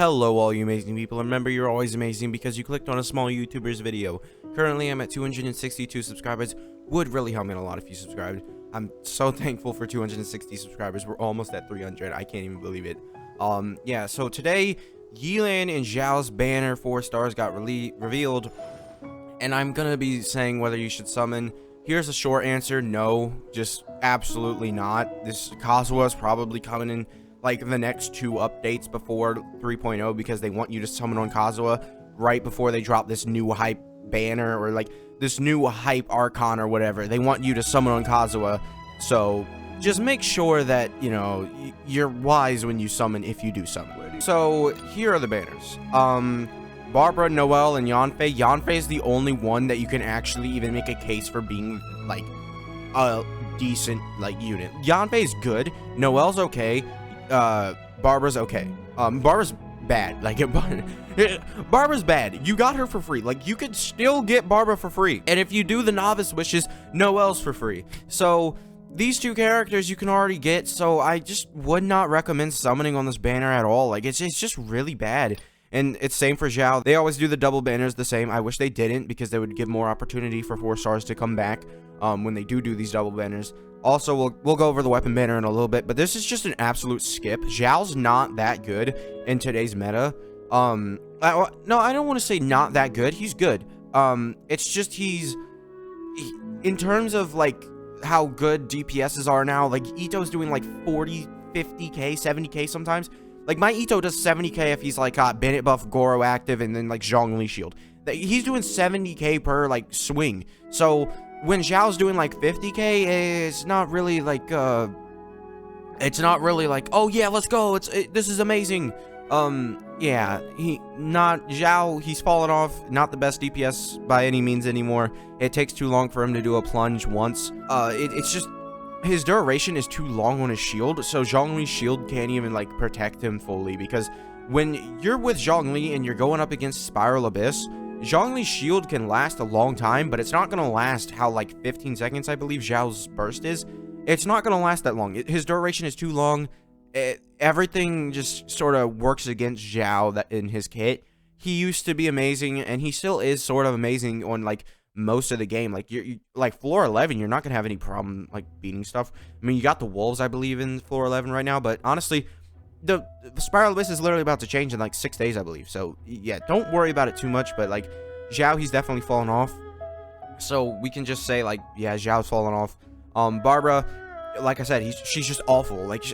Hello all you amazing people, remember you're always amazing because you clicked on a small YouTuber's video. Currently I'm at 262 subscribers, would really help me a lot if you subscribed. I'm so thankful for 260 subscribers, we're almost at 300, I can't even believe it. Yeah, so today, Yelan and Xiao's banner 4 stars got revealed, and I'm gonna be saying whether you should summon. Here's a short answer, no, just absolutely not. This Kazuha is probably coming in like the next 2 updates before 3.0 because they want you to summon on Kazuha right before they drop this new hype banner or like this new hype archon or whatever. They want you to summon on Kazuha, so just make sure that, you know, you're wise when you summon if you do summon. So here are the banners. Barbara, Noelle, and Yanfei. Yanfei is the only one that you can actually even make a case for being like a decent like unit. Yanfei is good, Noelle's okay, Barbara's okay. Barbara's bad. Like, Barbara's bad. You got her for free. Like, you could still get Barbara for free. And if you do the novice wishes, Noelle's for free. So, these 2 characters you can already get. So, I just would not recommend summoning on this banner at all. Like, it's just really bad. And it's same for Xiao. They always do the double banners the same. I wish they didn't because they would give more opportunity for 4 stars to come back when they do these double banners. Also, we'll go over the weapon banner in a little bit, but this is just an absolute skip. Xiao's not that good in today's meta. No, I don't want to say not that good. He's good. It's just in terms of like how good DPSs are now, like Ito's doing like 40, 50k, 70k sometimes. Like my Ito does 70k if he's like got Bennett buff, Goro active, and then like Zhongli shield. He's doing 70k per like swing. So when Xiao's doing like 50k, it's not really like oh yeah, let's go, this is amazing. Yeah, Xiao, he's fallen off, not the best DPS by any means anymore. It takes too long for him to do a plunge once. It's just his duration is too long on his shield, so Zhongli's shield can't even like protect him fully, because when you're with Zhongli and you're going up against Spiral Abyss, Zhongli's shield can last a long time, but it's not going to last how, like, 15 seconds, I believe Xiao's burst is. It's not going to last that long. His duration is too long. Everything just sort of works against Xiao in his kit. He used to be amazing, and he still is sort of amazing on, like, most of the game. Like, like, floor 11, you're not going to have any problem, like, beating stuff. I mean, you got the Wolves, I believe, in floor 11 right now, but honestly, the Spiral Abyss is literally about to change in like 6 days, I believe. So yeah, don't worry about it too much. But like Xiao, he's definitely fallen off. So we can just say like, yeah, Xiao's fallen off. Barbara, like I said, she's just awful. Like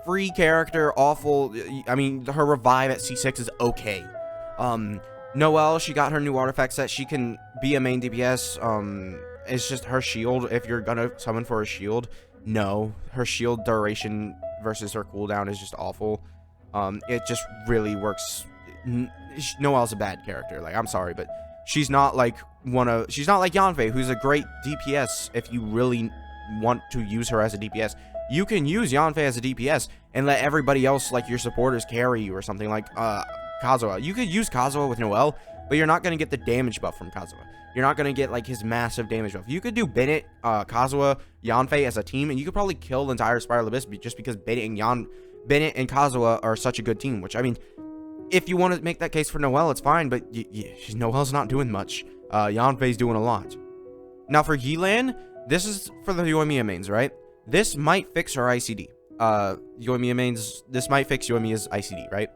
free character, awful. I mean, her revive at C6 is okay. Noelle, she got her new artifact set. She can be a main DPS. It's just her shield. If you're gonna summon for a shield, no, her shield duration versus her cooldown is just awful. It just really works. Noelle's a bad character. Like, I'm sorry, but she's not like she's not like Yanfei, who's a great DPS. If you really want to use her as a DPS, you can use Yanfei as a DPS and let everybody else, like your supporters, carry you or something like Kazuha. You could use Kazuha with Noelle, but you're not going to get the damage buff from Kazuha. You're not going to get like his massive damage buff. You could do Bennett, Kazuha, Yanfei as a team, and you could probably kill the entire Spiral Abyss just because Bennett and Kazuha are such a good team. Which, I mean, if you want to make that case for Noelle, it's fine, but Noelle's not doing much. Yanfei's doing a lot. Now for Yelan, this is for the Yoimiya mains, right? This might fix her ICD. Yoimiya mains, this might fix Yoimiya's ICD, right?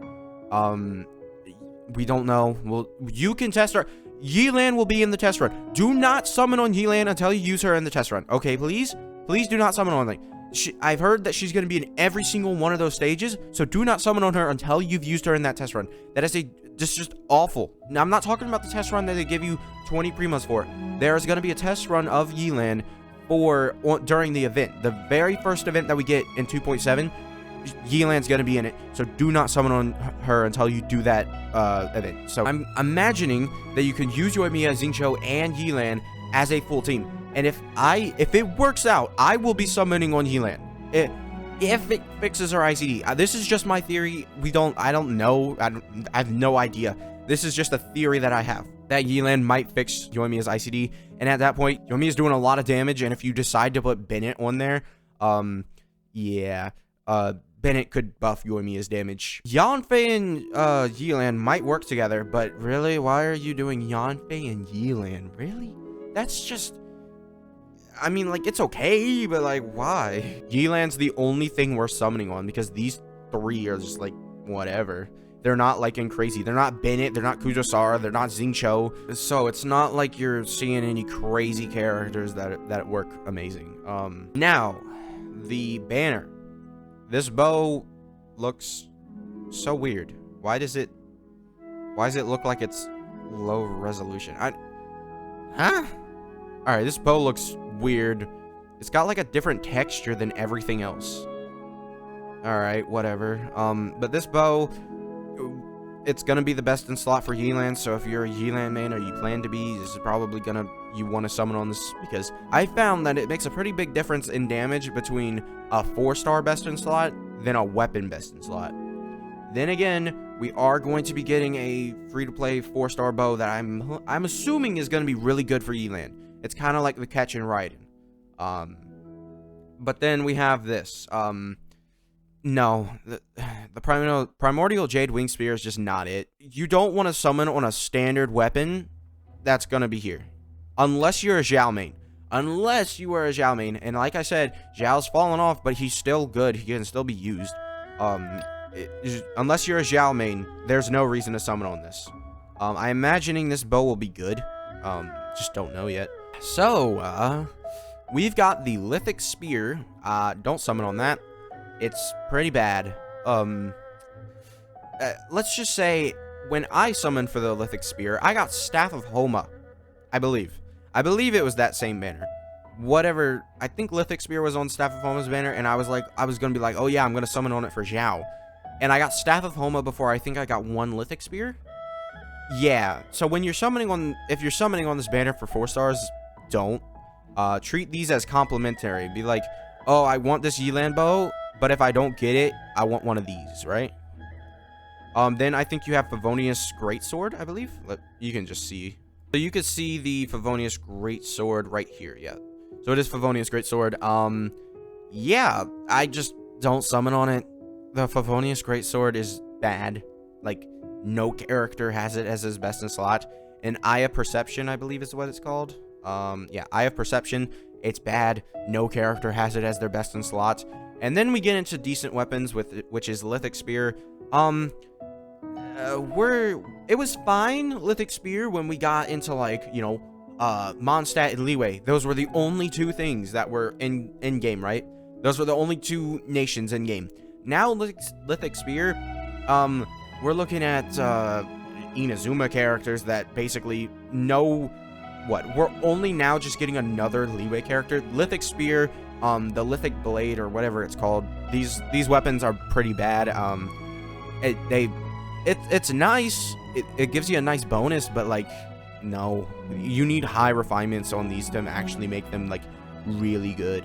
We don't know. Well, you can test her. Yelan will be in the test run. Do not summon on Yelan until you use her in the test run. Okay, please? Please do not summon on her. I've heard that she's going to be in every single one of those stages, so do not summon on her until you've used her in that test run. That is just awful. Now, I'm not talking about the test run that they give you 20 primas for. There is going to be a test run of Yelan during the event. The very first event that we get in 2.7, Yelan's gonna be in it, so do not summon on her until you do that event. So I'm imagining that you can use Yoimiya, Xingqiu, and Yelan as a full team. And if it works out, I will be summoning on Yelan. If it fixes her ICD. This is just my theory. I don't know. I have no idea. This is just a theory that I have. That Yelan might fix Yoimiya's ICD. And at that point, Yoimiya's doing a lot of damage. And if you decide to put Bennett on there, yeah. Bennett could buff Yoimiya's damage. Yanfei and Yelan might work together, but really, why are you doing Yanfei and Yelan? Really? That's just... I mean, like, it's okay, but, like, why? Yelan's the only thing we're summoning on, because these three are just, like, whatever. They're not, like, in crazy. They're not Bennett, they're not Kujosara, they're not Xingqiu. So, it's not like you're seeing any crazy characters that work amazing. Now, the banner. This bow looks so weird. Why does it look like it's low resolution? Huh? Alright, this bow looks weird. It's got like a different texture than everything else. Alright, whatever. But this bow, it's gonna be the best in slot for Yelan, so if you're a Yelan main or you plan to be, this is probably you want to summon on this, because I found that it makes a pretty big difference in damage between a 4-star best in slot than a weapon best in slot. Then again, we are going to be getting a free-to-play 4-star bow that I'm assuming is going to be really good for Yelan. It's kind of like the catch and Raiden. But then we have this. No, the Primordial Jade Wing Spear is just not it. You don't want to summon on a standard weapon that's going to be here. Unless you're a Xiao main. Unless you are a Xiao main. And like I said, Xiao's fallen off, but he's still good. He can still be used. Unless you're a Xiao main, there's no reason to summon on this. I'm imagining this bow will be good. Just don't know yet. So, we've got the Lithic Spear. Don't summon on that. It's pretty bad. Let's just say, when I summoned for the Lithic Spear, I got Staff of Homa. I believe it was that same banner. Whatever, I think Lithic Spear was on Staff of Homa's banner, and I was gonna be like, oh yeah, I'm gonna summon on it for Xiao. And I got Staff of Homa before I think I got one Lithic Spear. Yeah, so when you're summoning on, if you're summoning on this banner for 4 stars, don't. Treat these as complimentary. Be like, oh, I want this Yelan bow, but if I don't get it, I want one of these, right? Then I think you have Favonius Greatsword, I believe. You can just see. So you can see the Favonius Greatsword right here, yeah. So it is Favonius Greatsword. Yeah, I just don't summon on it. The Favonius Greatsword is bad. Like, no character has it as his best in slot. And Eye of Perception, I believe is what it's called. Yeah, Eye of Perception, it's bad. No character has it as their best in slot. And then we get into decent weapons, which is Lithic Spear. It was fine, Lithic Spear, when we got into, like, you know, Mondstadt and Liyue. Those were the only two things that were in game, right? Those were the only two nations in game. Now, Lithic Spear, we're looking at Inazuma characters that basically know what. We're only now just getting another Liyue character. Lithic Spear, the Lithic Blade, or whatever it's called. These weapons are pretty bad. It's nice. It gives you a nice bonus, but like, no, you need high refinements on these to actually make them like really good.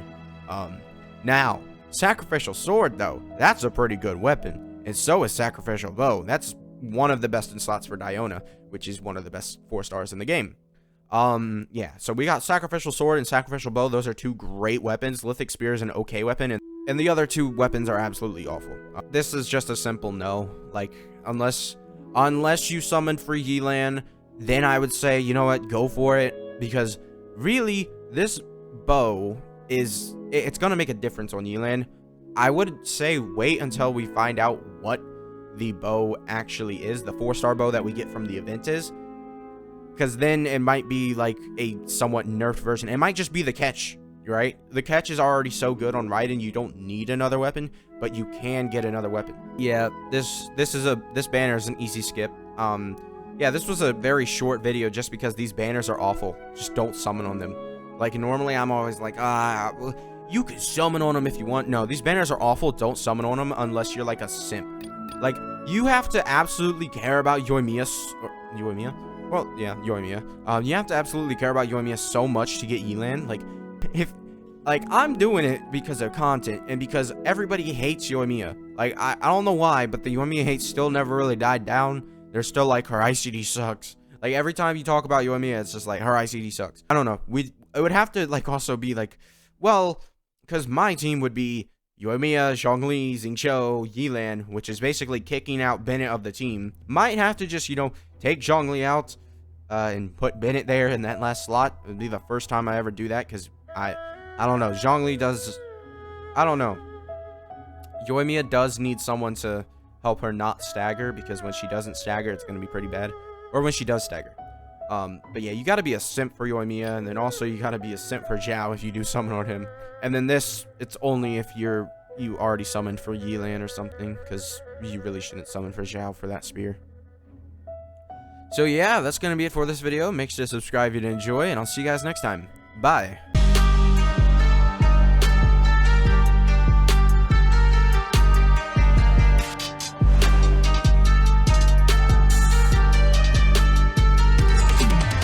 Now, Sacrificial Sword though, that's a pretty good weapon, and so is Sacrificial Bow. That's one of the best in slots for Diona, which is one of the best 4 stars in the game. Yeah, so we got Sacrificial Sword and Sacrificial Bow. Those are two great weapons. Lithic Spear is an okay weapon, and the other two weapons are absolutely awful. This is just a simple no. Like, unless you summon for Yelan, then I would say, you know what, go for it, because really, this bow it's gonna make a difference on Yelan. I would say wait until we find out what the bow actually is, the 4-star bow that we get from the event is, because then it might be like a somewhat nerfed version. It might just be the catch, right? The catch is already so good on Raiden, you don't need another weapon, but you can get another weapon. Yeah, this banner is an easy skip. Yeah, this was a very short video just because these banners are awful. Just don't summon on them. Like, normally I'm always like, you can summon on them if you want. No, these banners are awful. Don't summon on them unless you're like a simp. Like, you have to absolutely care about Yoimiya. Well, yeah, Yoimiya. You have to absolutely care about Yoimiya so much to get Yelan. Like, I'm doing it because of content and because everybody hates Yoimiya. Like, I don't know why, but the Yoimiya hate still never really died down. They're still like, her ICD sucks. Like, every time you talk about Yoimiya, it's just like, her ICD sucks. I don't know. It would have to, like, also be like, well, because my team would be Yoimiya, Zhongli, Xingqiu, Yelan, which is basically kicking out Bennett of the team, might have to just, take Zhongli out and put Bennett there in that last slot. It would be the first time I ever do that, because I don't know. Zhongli does... I don't know. Yoimiya does need someone to help her not stagger, because when she doesn't stagger, it's going to be pretty bad. Or when she does stagger. But yeah, you got to be a simp for Yoimiya, and then also you got to be a simp for Xiao if you do summon on him. And then this, it's only if you already summoned for Yelan or something, because you really shouldn't summon for Xiao for that spear. So yeah, that's going to be it for this video. Make sure to subscribe if you enjoy, and I'll see you guys next time. Bye.